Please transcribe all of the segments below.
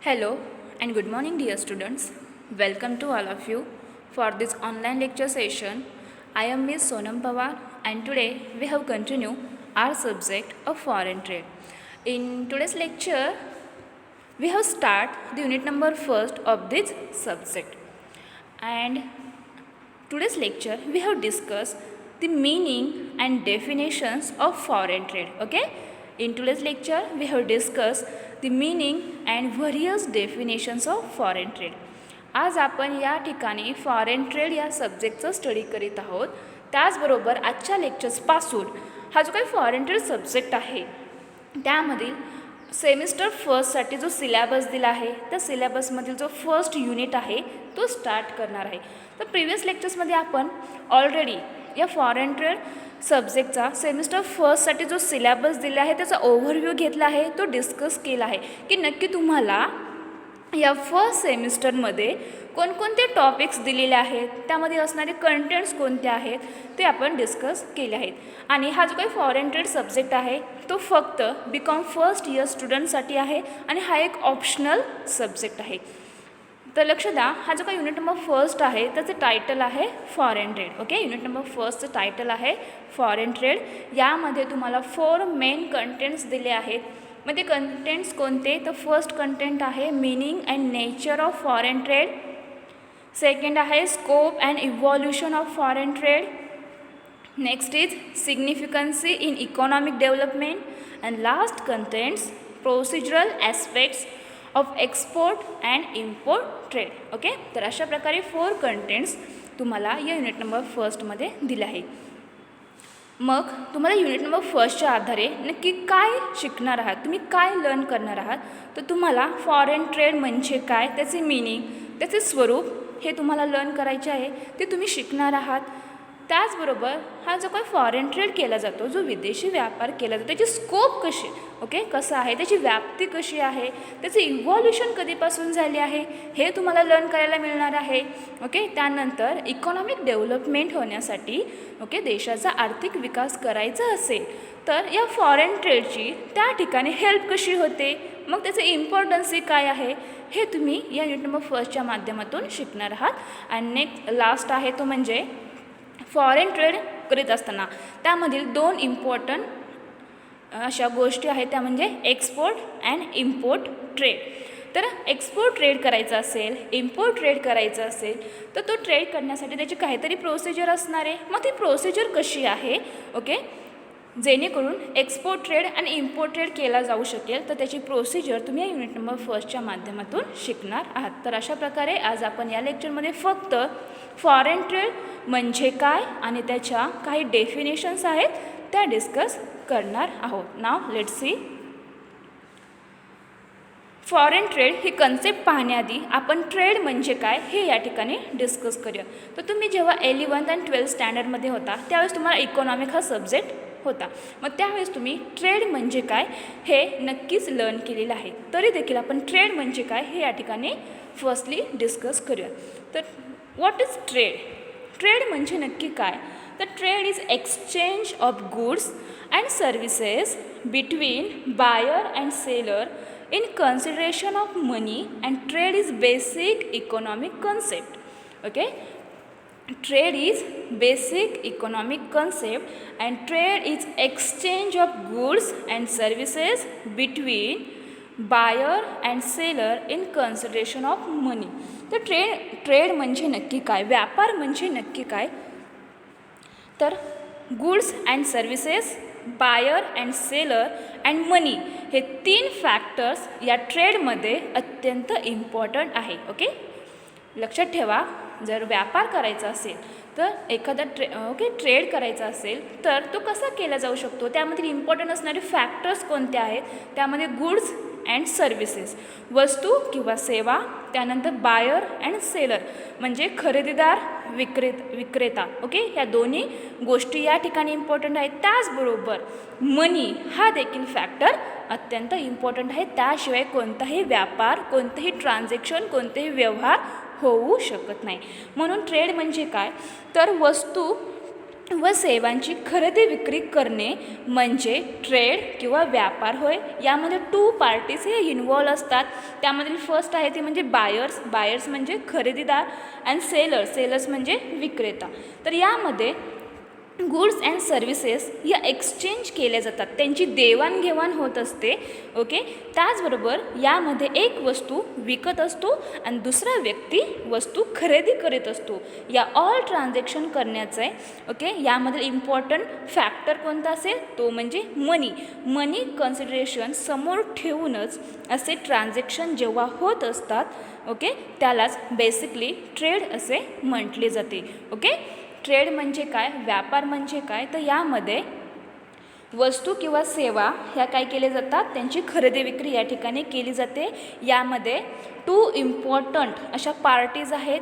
Hello and good morning, dear students. Welcome to all of you for this online lecture session. I am Ms. Sonam Pawar and today we have continued our subject of foreign trade. In today's lecture, we have start the unit number first of this subject. And today's lecture we have discussed the meaning and definitions of foreign trade. Okay? In today's lecture we have discussed the meaning and various definitions of foreign trade. आज आपण या ठिकाणी foreign trade या सब्जेक्टचा study करीत आहोत. त्याचबरोबर आजच्या लेक्चर्सपासून हा जो काही फॉरेन ट्रेड सब्जेक्ट आहे त्यामधील सेमिस्टर फर्स्टसाठी जो सिलेबस दिला आहे त्या सिलेबसमधील जो फर्स्ट युनिट आहे तो स्टार्ट करणार आहे. तर प्रिव्हियस लेक्चर्समध्ये आपण ऑलरेडी या फॉरेन ट्रेड सब्जेक्टचा सेमिस्टर फर्स्टसाठी जो सिलेबस दिला आहे त्याचा ओव्हरव्ह्यू घेतला आहे, तो डिस्कस केला आहे की नक्की तुम्हाला या फर्स्ट सेमिस्टरमध्ये कोणकोणते टॉपिक्स दिलेले आहेत, त्यामध्ये असणारे कंटेंट्स कोणते आहेत ते आपण डिस्कस केले आहेत. आणि हा जो काही फॉरेन ट्रेड सब्जेक्ट आहे तो फक्त BCom फर्स्ट इयर स्टुडंटसाठी आहे आणि हा एक ऑप्शनल सब्जेक्ट आहे. तर लक्ष द्या, हा जो काही युनिट नंबर फर्स्ट आहे त्याचं टायटल आहे foreign trade. Okay, unit number फर्स्टचं टायटल आहे फॉरेन ट्रेड. यामध्ये तुम्हाला 4 मेन कंटेंट्स दिले आहेत. मग ते कंटेंट्स कोणते? तर फर्स्ट कंटेंट आहे meaning and nature of foreign trade. Second आहे scope and evolution of foreign trade. Next is significancy in economic development. And last contents procedural aspects of export and import trade. Okay, तर अशा प्रकारे 4 contents तुम्हाला या unit number फर्स्टमध्ये दिले आहे. मग तुम्हाला युनिट नंबर फर्स्टच्या आधारे नक्की काय शिकणार आहात, तुम्ही काय लर्न करणार आहात, तर तुम्हाला फॉरेन ट्रेड म्हणजे काय, त्याचे मीनिंग, त्याचे स्वरूप हे तुम्हाला लर्न करायचे आहे, ते तुम्ही शिकणार आहात. त्याचबरोबर हा जो काही फॉरेन ट्रेड केला जातो, जो विदेशी व्यापार केला जातो, त्याची स्कोप कशी, ओके, कसं आहे, त्याची व्याप्ती कशी आहे, त्याचे इव्हॉल्युशन कधीपासून झाले आहे हे तुम्हाला लर्न करायला मिळणार आहे. ओके, त्यानंतर इकॉनॉमिक डेव्हलपमेंट होण्यासाठी, ओके, देशाचा आर्थिक विकास करायचा असेल तर या फॉरेन ट्रेडची त्या ठिकाणी हेल्प कशी होते, मग त्याचे इम्पॉर्टन्सी काय आहे हे तुम्ही या युनिट नंबर फर्स्टच्या माध्यमातून शिकणार आहात. आणि नेक्स्ट लास्ट आहे तो म्हणजे फॉरेन ट्रेड करीत असताना त्यामधील 2 इम्पॉर्टंट अशा गोष्टी आहेत, त्या म्हणजे एक्सपोर्ट अँड इम्पोर्ट ट्रेड. तर एक्सपोर्ट ट्रेड करायचा असेल, इम्पोर्ट ट्रेड करायचं असेल तर तो ट्रेड करण्यासाठी त्याची काहीतरी प्रोसिजर असणार आहे. मग ती प्रोसिजर कशी आहे, ओके, जेणेकरून एक्सपोर्ट ट्रेड आणि इम्पोर्ट ट्रेड केला जाऊ शकेल, तर त्याची प्रोसिजर तुम्ही या युनिट नंबर फर्स्टच्या माध्यमातून शिकणार आहात. तर अशा प्रकारे आज आपण या लेक्चरमध्ये फक्त फॉरेन ट्रेड म्हणजे काय आणि त्याच्या काही डेफिनेशन्स आहेत त्या डिस्कस करणार आहोत. नाव let's see. Foreign trade he concept पाहण्याआधी आपण ट्रेड म्हणजे काय हे या ठिकाणी डिस्कस करूया. तर तुम्ही जेव्हा 11th आणि 12th स्टँडर्डमध्ये होता त्यावेळेस तुम्हाला इकॉनॉमिक हा सब्जेक्ट होता. मग त्यावेळेस तुम्ही ट्रेड म्हणजे काय हे नक्कीच लर्न केलेलं आहे. तरी देखील आपण ट्रेड म्हणजे काय हे या ठिकाणी फर्स्टली डिस्कस करूया. तर व्हॉट इज ट्रेड? ट्रेड म्हणजे नक्की काय? तर trade is exchange of goods and services between buyer and seller in consideration of money, and trade is basic economic concept. Okay, trade is basic economic concept and trade is exchange of goods and services between buyer and seller in consideration of money. तर trade म्हणजे नक्की काय, व्यापार म्हणजे नक्की काय, तर goods and services, buyer and seller and money हे 3 फॅक्टर्स या ट्रेडमध्ये अत्यंत इम्पॉर्टंट आहे. ओके, लक्षात ठेवा, जर व्यापार करायचा असेल तर एखादा ट्रेड करायचा असेल तर तो कसा केला जाऊ शकतो, त्यामध्ये इम्पॉर्टंट असणारे फॅक्टर्स कोणते आहेत, त्यामध्ये गुड्स अँड सर्व्हिसेस, वस्तू किंवा सेवा, त्यानंतर बायर अँड सेलर म्हणजे खरेदीदार विक्रेता. ओके, ह्या दोन्ही गोष्टी या ठिकाणी इम्पॉर्टंट आहेत. त्याचबरोबर मनी हा देखील फॅक्टर अत्यंत इम्पॉर्टंट आहे. त्याशिवाय कोणताही व्यापार, कोणतेही ट्रान्झॅक्शन, कोणतेही व्यवहार होऊ शकत नाही. म्हणून ट्रेड म्हणजे काय, तर वस्तू व सेवांची खरेदी विक्री करणे म्हणजे ट्रेड किंवा व्यापार होय. यामध्ये 2 पार्टीज हे इन्व्हॉल्व असतात. त्यामधील फर्स्ट आहे ते म्हणजे बायर्स म्हणजे खरेदीदार अँड सेलर्स म्हणजे विक्रेता. तर यामध्ये गुड्स अँड सर्व्हिसेस या एक्सचेंज केल्या जातात, त्यांची देवाणघेवाण होत असते. ओके, त्याचबरोबर यामध्ये एक वस्तू विकत असतो आणि दुसरा व्यक्ती वस्तू खरेदी करीत असतो. या ऑल ट्रान्झॅक्शन करण्याचं आहे. ओके, यामधील इम्पॉर्टंट फॅक्टर कोणता असेल तो म्हणजे मनी कन्सिडरेशन समोर ठेवूनच असे ट्रान्झॅक्शन जेव्हा होत असतात, ओके, त्यालाच बेसिकली ट्रेड असे म्हटले जाते. ओके, ट्रेड म्हणजे काय, व्यापार म्हणजे काय, तर यामध्ये वस्तू किंवा सेवा ह्या काय केल्या जातात, त्यांची खरेदी विक्री या ठिकाणी केली जाते. यामध्ये 2 इम्पॉर्टंट अशा पार्टीज आहेत.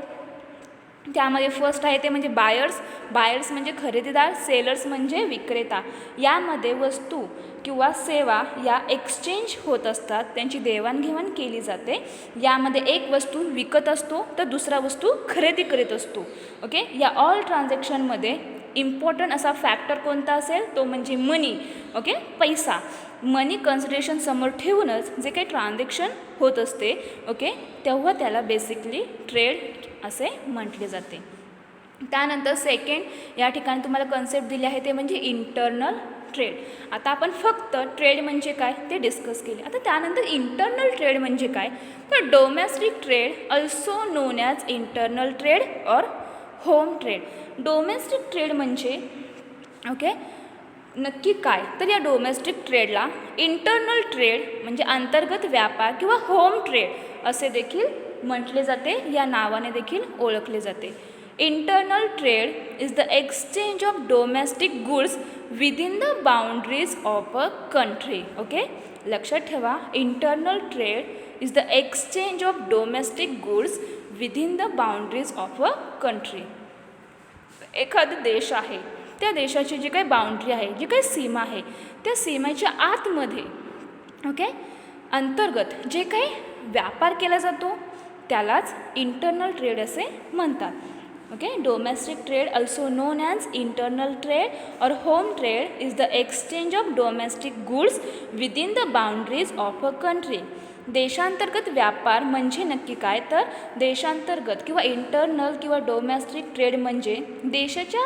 त्यामध्ये फर्स्ट आहे ते म्हणजे बायर्स म्हणजे खरेदीदार, सेलर्स म्हणजे विक्रेता. यामध्ये वस्तू किंवा सेवा या एक्सचेंज होत असतात, त्यांची देवाणघेवाण केली जाते. यामध्ये एक वस्तू विकत असतो तर दुसरा वस्तू खरेदी करीत असतो. ओके, या ऑल ट्रान्झॅक्शनमध्ये इम्पॉर्टंट असा फॅक्टर कोणता असेल तो म्हणजे मनी. ओके, पैसा. मनी कन्सिडरेशन समोर ठेवूनच जे काही ट्रान्झॅक्शन होत असते, ओके, तेव्हा त्याला बेसिकली ट्रेड असे म्हटले जाते. त्यानंतर सेकंड या ठिकाणी तुम्हाला कन्सेप्ट दिली आहे ते म्हणजे इंटरनल ट्रेड. आता आपण फक्त ट्रेड म्हणजे काय ते डिस्कस केले. आता त्यानंतर इंटरनल ट्रेड म्हणजे काय, तर domestic trade also known as internal trade or home trade. Domestic trade म्हणजे ओके नक्की काय, तर या डोमेस्टिक ट्रेडला इंटरनल ट्रेड म्हणजे अंतर्गत व्यापार किंवा होम ट्रेड असे देखील म्हटले जाते, या नावाने देखील ओळखले जाते. Internal trade is the exchange of domestic goods within the boundaries of a country. Okay, लक्षात ठेवा, internal trade is the exchange of domestic goods within the boundaries of a country. एखादा देश आहे, त्या देशाची जी काही बाउंड्री आहे, जी काही सीमा आहे, त्या सीमेच्या आतमध्ये ओके अंतर्गत जे काही व्यापार केला जातो त्यालाच इंटरनल ट्रेड असे म्हणतात. Okay, domestic trade also known as internal trade or home trade is the exchange of domestic goods within the boundaries of a country. देशांतर्गत व्यापार म्हणजे नक्की काय, तर देशांतर्गत किंवा इंटरनल किंवा डोमेस्टिक ट्रेड म्हणजे देशाच्या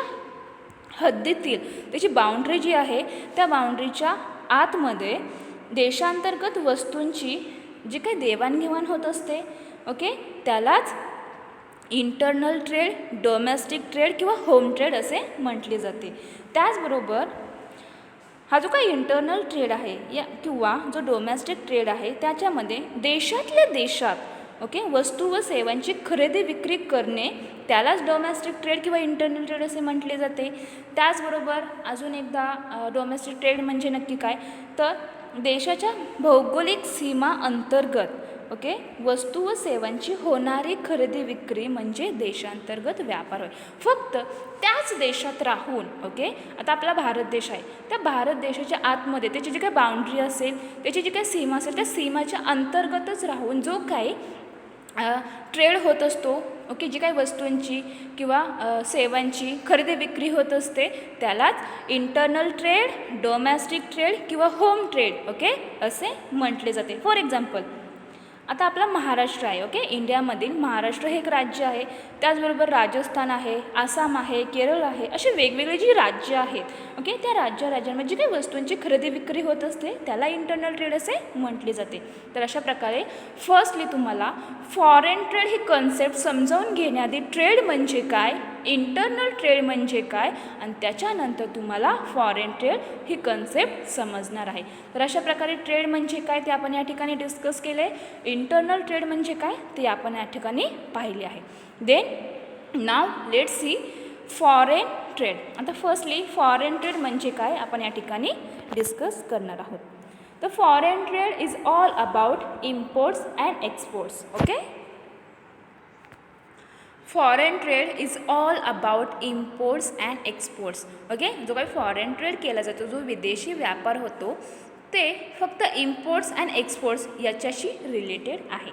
हद्दीतील त्याची बाउंड्री जी आहे त्या बाउंड्रीच्या आतमध्ये देशांतर्गत वस्तूंची जी काही देवाणघेवाण होत असते, ओके, त्यालाच इंटरनल ट्रेड, डोमेस्टिक ट्रेड किंवा होम ट्रेड असे म्हटले जाते. त्याचबरोबर हा जो काही इंटरनल ट्रेड आहे या किंवा जो डोमेस्टिक ट्रेड आहे त्याच्यामध्ये देशातल्या देशात ओके वस्तू व सेवांची खरेदी विक्री करणे त्यालाच डोमेस्टिक ट्रेड किंवा इंटरनल ट्रेड असे म्हटले जाते. त्याचबरोबर अजून एकदा डोमेस्टिक ट्रेड म्हणजे नक्की काय, तर देशाच्या भौगोलिक सीमा अंतर्गत ओके वस्तू व सेवांची होणारी खरेदी विक्री म्हणजे देशांतर्गत व्यापार होय. फक्त त्याच देशात राहून ओके, आता आपला भारत देश आहे, त्या भारत देशाच्या आतमध्ये त्याची जी काही बाउंड्री असेल, त्याची जी काही सीमा असेल, त्या सीमाच्या अंतर्गतच राहून जो काही ट्रेड होत असतो ओके, जी काही वस्तूंची किंवा सेवांची खरेदी विक्री होत असते त्यालाच इंटरनल ट्रेड, डोमेस्टिक ट्रेड किंवा होम ट्रेड ओके असे म्हटले जाते. फॉर एक्झाम्पल आता आपला महाराष्ट्र आहे ओके, इंडियामधील महाराष्ट्र हे एक राज्य आहे. त्याचबरोबर राजस्थान आहे, आसाम आहे, केरळ आहे, अशी वेगवेगळी जी राज्य आहेत ओके, त्या राज्यांमध्ये जी काही वस्तूंची खरेदी विक्री होत असते त्याला इंटरनल ट्रेड असे म्हटले जाते. तर अशा प्रकारे फर्स्टली तुम्हाला फॉरेन ट्रेड ही कन्सेप्ट समजावून घेण्याआधी ट्रेड म्हणजे काय, इंटरनल ट्रेड म्हणजे काय आणि त्याच्यानंतर तुम्हाला फॉरेन ट्रेड ही कन्सेप्ट समजणार आहे. तर अशा प्रकारे ट्रेड म्हणजे काय ते आपण या ठिकाणी डिस्कस केले आहे. इंटरनल ट्रेड म्हणजे काय ते आपण या ठिकाणी पाहिले आहे. Then now let's see foreign trade. आता फर्स्टली फॉरेन ट्रेड म्हणजे काय आपण या ठिकाणी डिस्कस करणार आहोत. तर foreign trade is all about imports and exports. Okay, foreign trade is all about imports and exports. Okay, जो काही फॉरेन ट्रेड केला जातो, जो विदेशी व्यापार होतो ते फक्त इम्पोर्ट्स अँड एक्सपोर्ट्स याच्याशी रिलेटेड आहे.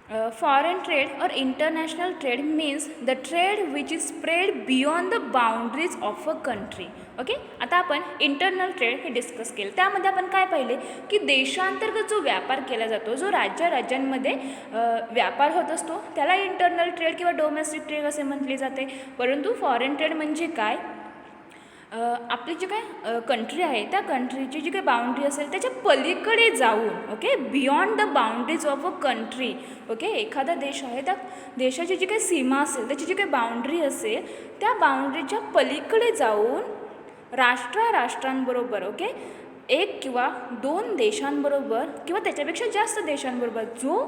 Foreign trade or international trade means the trade which is spread beyond the boundaries of a country. Okay, आता आपण इंटरनल ट्रेड हे डिस्कस केलं. त्यामध्ये आपण काय पाहिले की देशांतर्गत जो व्यापार केला जातो, जो राज्यांमध्ये व्यापार होत असतो, त्याला इंटरनल ट्रेड किंवा डोमेस्टिक ट्रेड असे म्हटले जाते. परंतु फॉरेन ट्रेड म्हणजे काय, आपली जी काय कंट्री आहे त्या कंट्रीची जी काही बाउंड्री असेल त्याच्या पलीकडे जाऊन, okay, beyond the boundaries of a country. Okay, एखादा देश आहे त्या देशाची जी काही सीमा असेल, त्याची जी काही बाउंड्री असेल, त्या बाउंड्रीच्या पलीकडे जाऊन राष्ट्रांबरोबर, ओके, एक किंवा दोन देशांबरोबर किंवा त्याच्यापेक्षा जास्त देशांबरोबर जो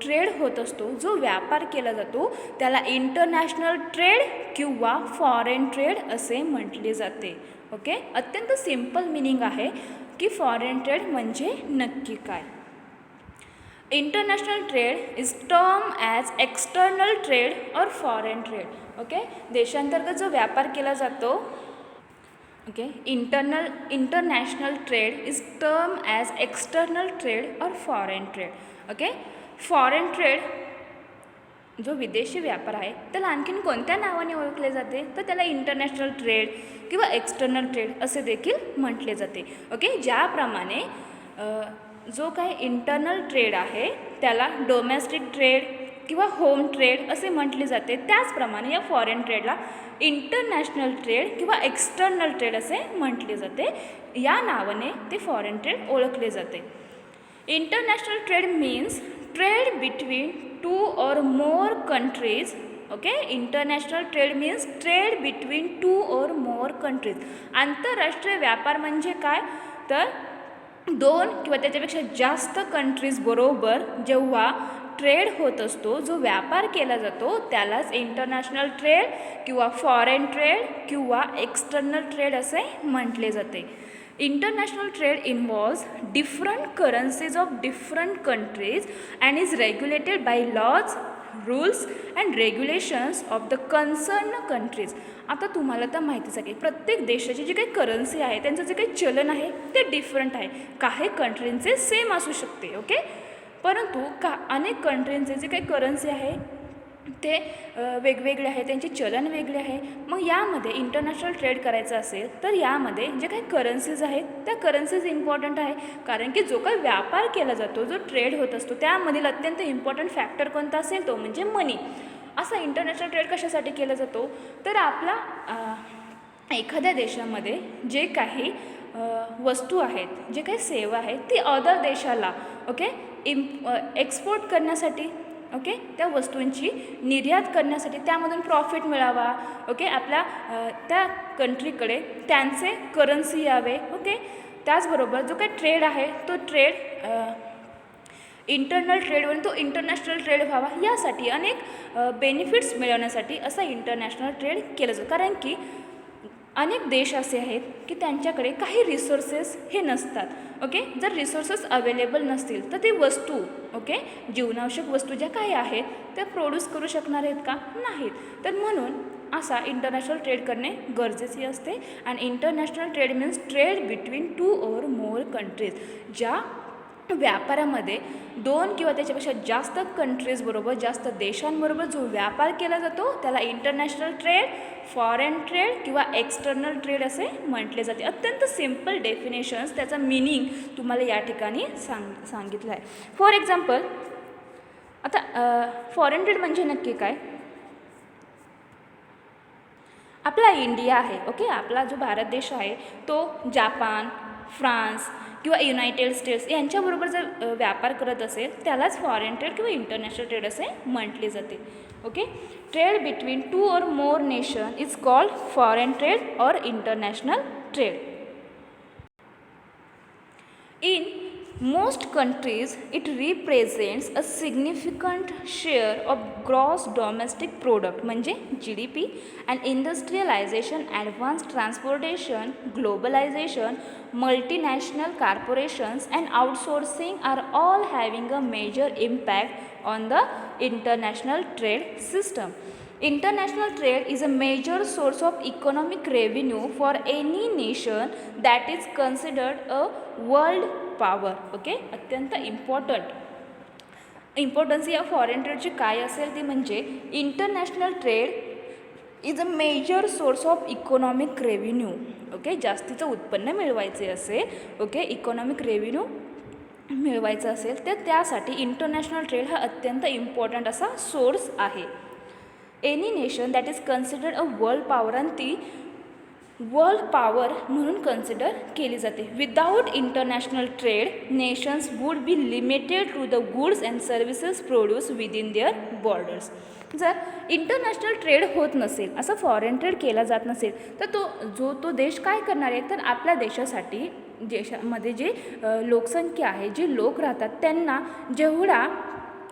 ट्रेड होत असतो, जो व्यापार केला जातो, त्याला इंटरनॅशनल ट्रेड किंवा फॉरेन ट्रेड असे म्हटले जाते. ओके, अत्यंत सिंपल मिनिंग आहे की फॉरेन ट्रेड म्हणजे नक्की काय. International trade is term as external trade or foreign trade. Okay, देशांतर्गत जो व्यापार केला जातो, okay, international trade is term as external trade or foreign trade. Okay, foreign trade जो विदेशी व्यापार आहे त्याला आणखीन कोणत्या नावाने ओळखले जाते, तर त्याला इंटरनॅशनल ट्रेड किंवा एक्सटर्नल ट्रेड असे देखील म्हटले जाते. ओके, ज्याप्रमाणे जो काही इंटरनल ट्रेड आहे त्याला डोमेस्टिक ट्रेड किंवा होम ट्रेड असे म्हटले जाते, त्याचप्रमाणे या फॉरेन ट्रेडला इंटरनॅशनल ट्रेड किंवा एक्सटर्नल ट्रेड असे म्हटले जाते. या नावाने ते फॉरेन ट्रेड ओळखले जाते. International trade means trade between two or more countries. Okay, international trade means trade between two or more countries. आंतरराष्ट्रीय व्यापार म्हणजे काय, तर दोन किंवा त्याच्यापेक्षा जास्त कंट्रीजबरोबर जेव्हा ट्रेड होत असतो, जो व्यापार केला जातो, त्यालाच इंटरनॅशनल ट्रेड किंवा फॉरेन ट्रेड किंवा एक्सटर्नल ट्रेड असे म्हटले जाते. International trade involves different currencies of different countries and is regulated bye lodge, rules and regulations of the concern countries. आता तुम्हाला तर माहितीच आहे की प्रत्येक देशाची जी काही करन्सी आहे, त्यांचं जे काही चलन आहे ते डिफरंट आहे. काही कंट्रींचे सेम असू शकते, ओके, परंतु अनेक कंट्रींचे जे काही करन्सी आहे ते वेगवेगळे आहे, त्यांचे चलन वेगळे आहे. मग यामध्ये इंटरनॅशनल ट्रेड करायचं असेल तर यामध्ये जे काही करन्सीज आहेत त्या करन्सीज इम्पॉर्टंट आहे, कारण की जो काही व्यापार केला जातो, जो ट्रेड होत असतो, त्यामधील अत्यंत इम्पॉर्टंट फॅक्टर कोणता असेल तो म्हणजे मनी. असा इंटरनॅशनल ट्रेड कशासाठी केला जातो, तर आपला एखाद्या देशामध्ये जे काही वस्तू आहेत, जे काही सेवा आहेत, ती अदर देशाला, ओके, एक्सपोर्ट करण्यासाठी, ओके, त्या वस्तूंची निर्यात करण्यासाठी, त्यामधून प्रॉफिट मिळावा, ओके, आपल्या त्या कंट्रीकडे त्यांचे करन्सी यावे. ओके, त्याचबरोबर जो काही ट्रेड आहे तो ट्रेड इंटरनल ट्रेडवरून तो इंटरनॅशनल ट्रेड व्हावा, यासाठी अनेक बेनिफिट्स मिळवण्यासाठी असा इंटरनॅशनल ट्रेड केला जातो. कारण की अनेक देश असे आहेत की त्यांच्याकडे काही रिसोर्सेस हे नसतात. ओके, जर रिसोर्सेस अवेलेबल नसतील तर ती वस्तू, ओके, जीवनावश्यक वस्तू ज्या काही आहेत त्या प्रोड्यूस करू शकणार आहेत का, नाहीत. तर म्हणून असा इंटरनॅशनल ट्रेड करणे गरजेचे असते. आणि international trade means trade between two or more countries. ज्या व्यापारामध्ये दोन किंवा त्याच्यापेक्षा जास्त कंट्रीजबरोबर, जास्त देशांबरोबर जो व्यापार केला जातो त्याला इंटरनॅशनल ट्रेड, फॉरेन ट्रेड किंवा एक्सटर्नल ट्रेड असे म्हटले जाते. अत्यंत सिम्पल डेफिनेशन्स, त्याचा मिनिंग तुम्हाला या ठिकाणी सांगितलं आहे. फॉर एक्झाम्पल, आता फॉरेन ट्रेड म्हणजे नक्की काय, आपला इंडिया आहे, ओके, आपला जो भारत देश आहे तो जापान, फ्रान्स किंवा युनायटेड स्टेट्स यांच्याबरोबर जर व्यापार करत असेल त्यालाच फॉरेन ट्रेड किंवा इंटरनॅशनल ट्रेड असे म्हटले जाते. Okay, trade between two or more nation is called foreign trade or international trade. In most countries, it represents a significant share of gross domestic product म्हणजे GDP, and industrialization, advanced transportation, globalization, multinational corporations and outsourcing are all having a major impact on the international trade system. International trade is a major source of economic revenue for any nation that is considered a world power. Okay, अत्यंत important. Importance या foreign ट्रेडची काय असेल ती म्हणजे international trade is a major source of economic revenue. Okay, जास्तीचं उत्पन्न मिळवायचे असेल, ओके, इकॉनॉमिक रेव्हेन्यू मिळवायचं असेल तर त्यासाठी इंटरनॅशनल ट्रेड हा अत्यंत इम्पॉर्टंट असा सोर्स आहे. Any nation that is considered a world power आणि ती वर्ल्ड पॉवर म्हणून कन्सिडर केली जाते. Without international trade nations would be limited to the goods and services produce within their borders. जर इंटरनॅशनल ट्रेड होत नसेल, असं फॉरेन ट्रेड केला जात नसेल, तर तो देश काय करणार आहे, तर आपल्या देशासाठी देशामध्ये जे लोकसंख्या आहे, जे लोक राहतात त्यांना जेवढा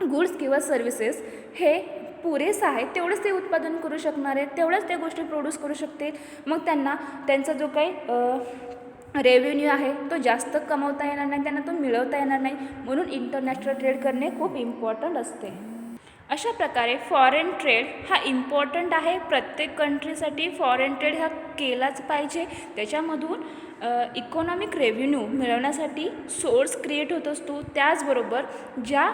गुड्स किंवा सर्व्हिसेस हे पुरेसं आहे तेवढंच ते उत्पादन करू शकणार आहेत, तेवढ्याच त्या गोष्टी प्रोड्यूस करू शकतील. मग त्यांना त्यांचा जो काही रेव्हेन्यू आहे तो जास्त कमवता येणार नाही, त्यांना तो मिळवता येणार नाही. म्हणून इंटरनॅशनल ट्रेड करणे खूप इम्पॉर्टंट असते. अशा प्रकारे फॉरेन ट्रेड हा इम्पॉर्टंट आहे. प्रत्येक कंट्रीसाठी फॉरेन ट्रेड हा केलाच पाहिजे. त्याच्यामधून इकॉनॉमिक रेव्हेन्यू मिळवण्यासाठी सोर्स क्रिएट होत असतो. त्याचबरोबर ज्या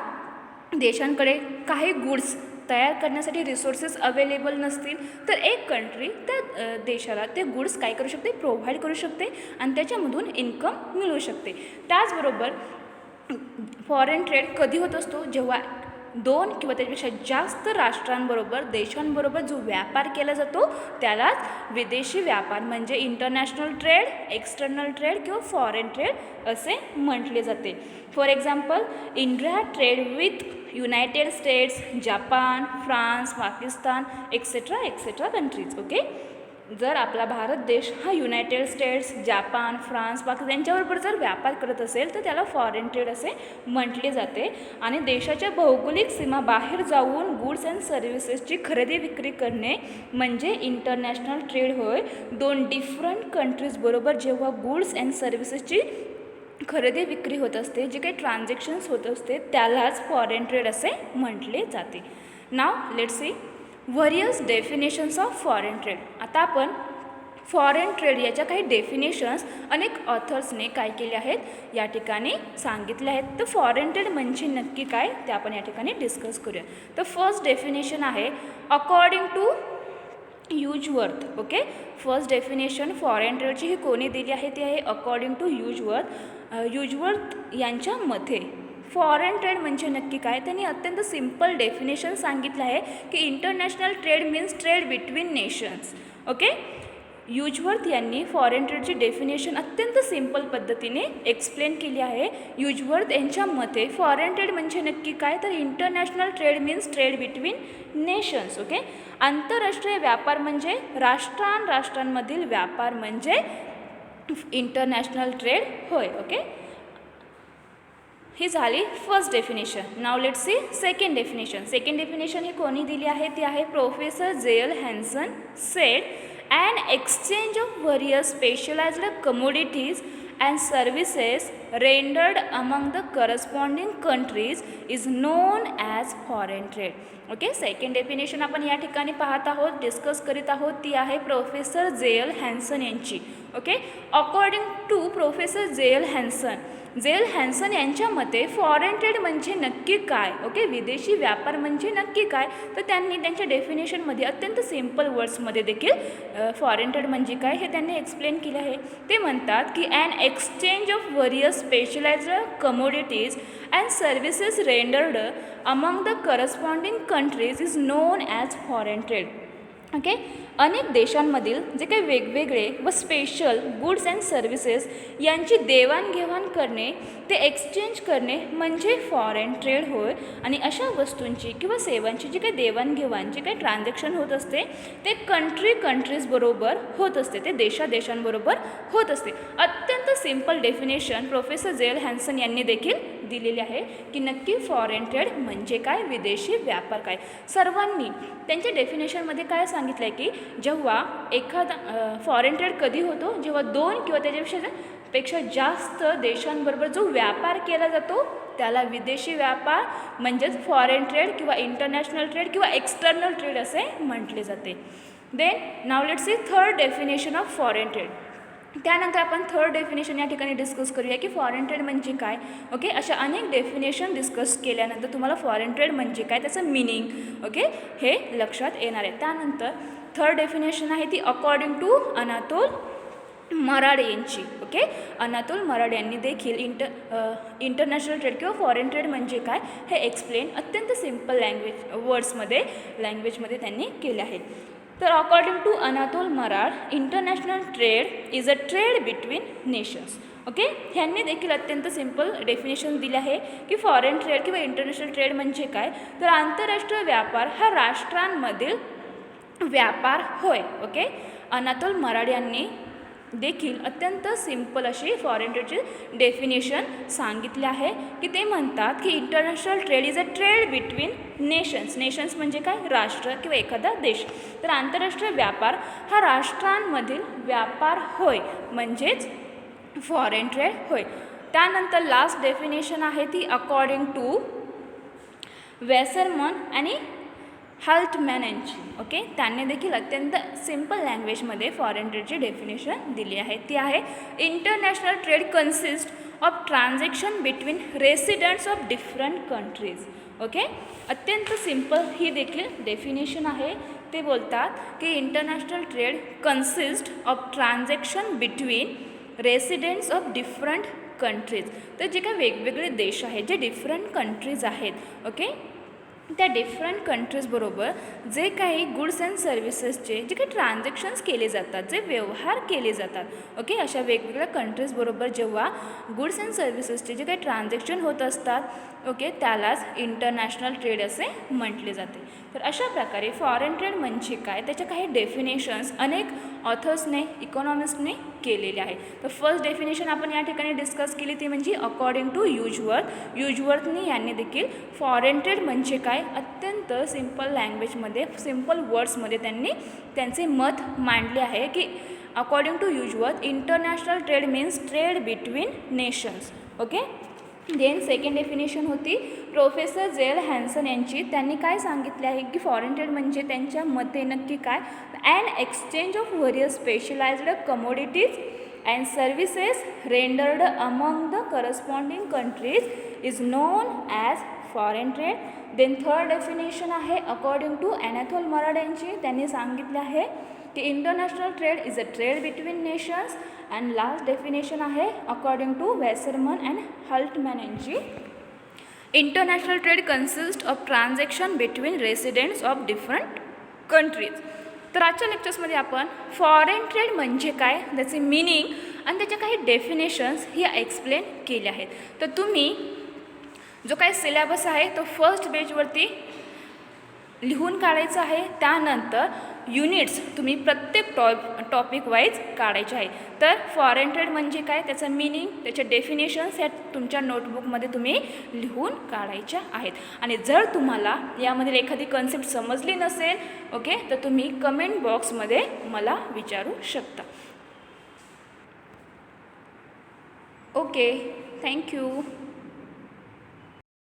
देशांकडे काही गुड्स तयार करण्यासाठी रिसोर्सेस अवेलेबल नसतील तर एक कंट्री त्या देशाला ते गुड्स काय करू शकते, प्रोव्हाइड करू शकते आणि त्याच्यामधून इन्कम मिळू शकते. त्याचबरोबर फॉरेन ट्रेड कधी होत असतो, जेव्हा 2 किंवा त्याच्यापेक्षा जास्त राष्ट्रांबरोबर देशांबरोबर जो व्यापार केला जातो त्यालाच विदेशी व्यापार म्हणजे इंटरनॅशनल ट्रेड, एक्सटर्नल ट्रेड किंवा फॉरेन ट्रेड असे म्हटले जाते. For example, India trade with United states, Japan, France, Pakistan etcetera countries. Okay, जर आपला भारत देश हा United states, Japan, France, Pakistan यांच्याबरोबर जर व्यापार करत असेल तर त्याला फॉरेन ट्रेड असे म्हटले जाते. आणि देशाच्या भौगोलिक सीमा बाहेर जाऊन गुड्स अँड सर्व्हिसेसची खरेदी विक्री करणे म्हणजे इंटरनॅशनल ट्रेड होय. 2 डिफरंट कंट्रीजबरोबर जेव्हा गुड्स अँड सर्व्हिसेसची खरेदी विक्री होत असते, जे काही ट्रान्झॅक्शन्स होत असते त्यालाच फॉरेन ट्रेड असे म्हटले जाते. Now let's see various definitions of foreign trade. आता आपण फॉरेन ट्रेड याच्या काही डेफिनेशन्स अनेक ऑथर्सने काय केले आहेत या ठिकाणी सांगितले आहेत. तर फॉरेन ट्रेड म्हणजे नक्की काय ते आपण या ठिकाणी डिस्कस करूया. तर फर्स्ट डेफिनेशन आहे according to Hughes Worth. Okay, first definition foreign ट्रेडची ही कोणी दिली आहे ती आहे according to Hughes Worth. Hughes Worth यांच्या मते फॉरेन ट्रेड म्हणजे नक्की काय, त्यांनी अत्यंत सिम्पल डेफिनेशन सांगितलं आहे की international trade means trade between nations. Okay, huge worth यांनी फॉरेन ट्रेडची डेफिनेशन अत्यंत सिम्पल पद्धतीने एक्सप्लेन केली आहे. ह्यूज वर्थ यांच्या मते फॉरेन ट्रेड म्हणजे नक्की काय, तर international trade means trade between nations. Okay, आंतरराष्ट्रीय व्यापार म्हणजे राष्ट्रांमधील व्यापार म्हणजे इंटरनॅशनल ट्रेड होय. ओके, ही झाली first definition. Now let's see second definition. Second definition ही कोणी दिली आहे ती आहे professor JL Hanson said an exchange of various specialized commodities and services rendered among the corresponding countries is known as foreign trade. Okay, second definition आपण या ठिकाणी पाहत आहोत, डिस्कस करीत आहोत, ती आहे प्रोफेसर जेएल हॅन्सन यांची. Okay, according to professor JL Hansen यांच्या मते फॉरेन ट्रेड म्हणजे नक्की काय, ओके, विदेशी व्यापार म्हणजे नक्की काय, तर त्यांनी त्यांच्या डेफिनेशनमध्ये अत्यंत सिम्पल वर्ड्समध्ये देखील फॉरेन ट्रेड म्हणजे काय हे त्यांनी एक्सप्लेन केले आहे. ते म्हणतात की an exchange of various specialised commodities and services rendered among the corresponding countries is known as foreign trade. Okay, अनेक देशांमधील जे काही वेगवेगळे व स्पेशल गुड्स अँड सर्व्हिसेस यांची देवाणघेवाण करणे, ते एक्सचेंज करणे म्हणजे फॉरेन ट्रेड होय. आणि अशा वस्तूंची किंवा सेवांची जी काही देवाणघेवाण, जे काही ट्रान्झॅक्शन होत असते ते कंट्रीजबरोबर होत असते, ते देशांबरोबर होत असते. अत्यंत simple definition professor JL Hansen यांनी देखील दिलेली आहे की नक्की फॉरेन ट्रेड म्हणजे काय, विदेशी व्यापार काय. सर्वांनी त्यांच्या डेफिनेशनमध्ये काय सांगितलं आहे की जेव्हा एखादा फॉरेन ट्रेड कधी होतो, जेव्हा 2 किंवा त्याच्यापेक्षा जास्त देशांबरोबर जो व्यापार केला जातो त्याला विदेशी व्यापार म्हणजेच फॉरेन ट्रेड किंवा इंटरनॅशनल ट्रेड किंवा एक्सटर्नल ट्रेड असे म्हटले जाते. Then now let's see third definition of foreign trade. त्यानंतर आपण थर्ड डेफिनेशन या ठिकाणी डिस्कस करूया की फॉरेन ट्रेड म्हणजे काय. ओके, अशा अनेक डेफिनेशन डिस्कस केल्यानंतर तुम्हाला फॉरेन ट्रेड म्हणजे काय त्याचं मिनिंग ओके हे लक्षात येणार आहे. त्यानंतर थर्ड डेफिनेशन आहे ती अकॉर्डिंग टू अनातोल मराड यांची. ओके, अनातोल मराड यांनी देखील इंटरनॅशनल ट्रेड किंवा फॉरेन ट्रेड म्हणजे काय हे एक्सप्लेन अत्यंत सिम्पल लँग्वेजमध्ये त्यांनी केले आहे. तर according to Anatol Murad international trade is a trade between nations. Okay, ह्यांनी देखील अत्यंत सिम्पल डेफिनेशन दिले आहे की फॉरेन ट्रेड किंवा इंटरनॅशनल ट्रेड म्हणजे काय, तर आंतरराष्ट्रीय व्यापार हा राष्ट्रांमधील व्यापार होय. ओके, अनातोल मराड यांनी देखील अत्यंत सिम्पल अशी फॉरेन ट्रेडची डेफिनेशन सांगितले आहे की ते म्हणतात की international trade is a trade between nations म्हणजे काय, राष्ट्र किंवा एखादा देश. तर आंतरराष्ट्रीय व्यापार हा राष्ट्रांमधील व्यापार होय म्हणजेच फॉरेन ट्रेड होय. त्यानंतर लास्ट डेफिनेशन आहे ती अकॉर्डिंग टू वेसरमन आणि हल्टमॅन यांची. ओके, त्यांनी देखील अत्यंत सिम्पल लँग्वेजमध्ये फॉरेन ट्रेडची डेफिनेशन दिली आहे. ती आहे international trade consist of transaction between residents of different countries. Okay, अत्यंत सिम्पल ही देखील डेफिनेशन आहे. ते बोलतात की international trade consist of transaction between residents of different countries. तर जे काही वेगवेगळे देश आहेत, जे डिफरंट कंट्रीज आहेत, ओके, त्या डिफरंट कंट्रीजबरोबर जे काही गुड्स अँड सर्व्हिसेसचे जे काही ट्रान्झॅक्शन्स केले जातात, जे व्यवहार केले जातात, ओके, अशा वेगवेगळ्या कंट्रीजबरोबर जेव्हा गुड्स अँड सर्व्हिसेसचे जे काही ट्रान्झॅक्शन होत असतात, ओके, त्यालाच इंटरनॅशनल ट्रेड असे म्हटले जाते. तर अशा प्रकारे फॉरेन ट्रेड म्हणजे काय त्याच्या काही डेफिनेशन्स अनेक ऑथर्सने इकॉनॉमिस्टने केलेले आहे. तर फर्स्ट डेफिनेशन आपण या ठिकाणी डिस्कस केली ती म्हणजे अकॉर्डिंग टू ह्युजवर्थनी यांनी देखील फॉरेन ट्रेड म्हणजे काय अत्यंत सिम्पल लँग्वेजमध्ये सिम्पल वर्ड्समध्ये त्यांनी त्यांचे मत मांडले आहे की according to Hughsworth international trade means trade between nations. Okay, then second definition होती प्रोफेसर जेल हॅन्सन यांची. त्यांनी काय सांगितले आहे की फॉरेन ट्रेड म्हणजे त्यांच्या मते नक्की काय, and exchange of various specialised commodities and services rendered among the corresponding countries is known as foreign trade. Then third definition आहे अकॉर्डिंग टू अनातोल मराड यांची. त्यांनी सांगितले आहे की international trade is a trade between nations. And last definition आहे according to Wasserman and Hultman यांची. International trade consist of transaction between residents of different countries. तर आजच्या लेक्चर्समध्ये आपण फॉरेन ट्रेड म्हणजे काय त्याचे मिनिंग आणि त्याच्या काही डेफिनेशन्स ह्या एक्सप्लेन केल्या आहेत. तर तुम्ही जो काही सिलेबस आहे तो फर्स्ट पेजवरती लिहून काढायचं आहे. त्यानंतर युनिट्स तुम्ही प्रत्येक टॉपिक वाईज काढायचे आहे. तर फॉरेन ट्रेड म्हणजे काय त्याचं मिनिंग त्याचे डेफिनेशन्स ह्या तुमच्या नोटबुकमध्ये तुम्ही लिहून काढायच्या आहेत. आणि जर तुम्हाला यामधील एखादी कन्सेप्ट समजली नसेल ओके तर तुम्ही कमेंट बॉक्समध्ये मला विचारू शकता. Okay, thank you.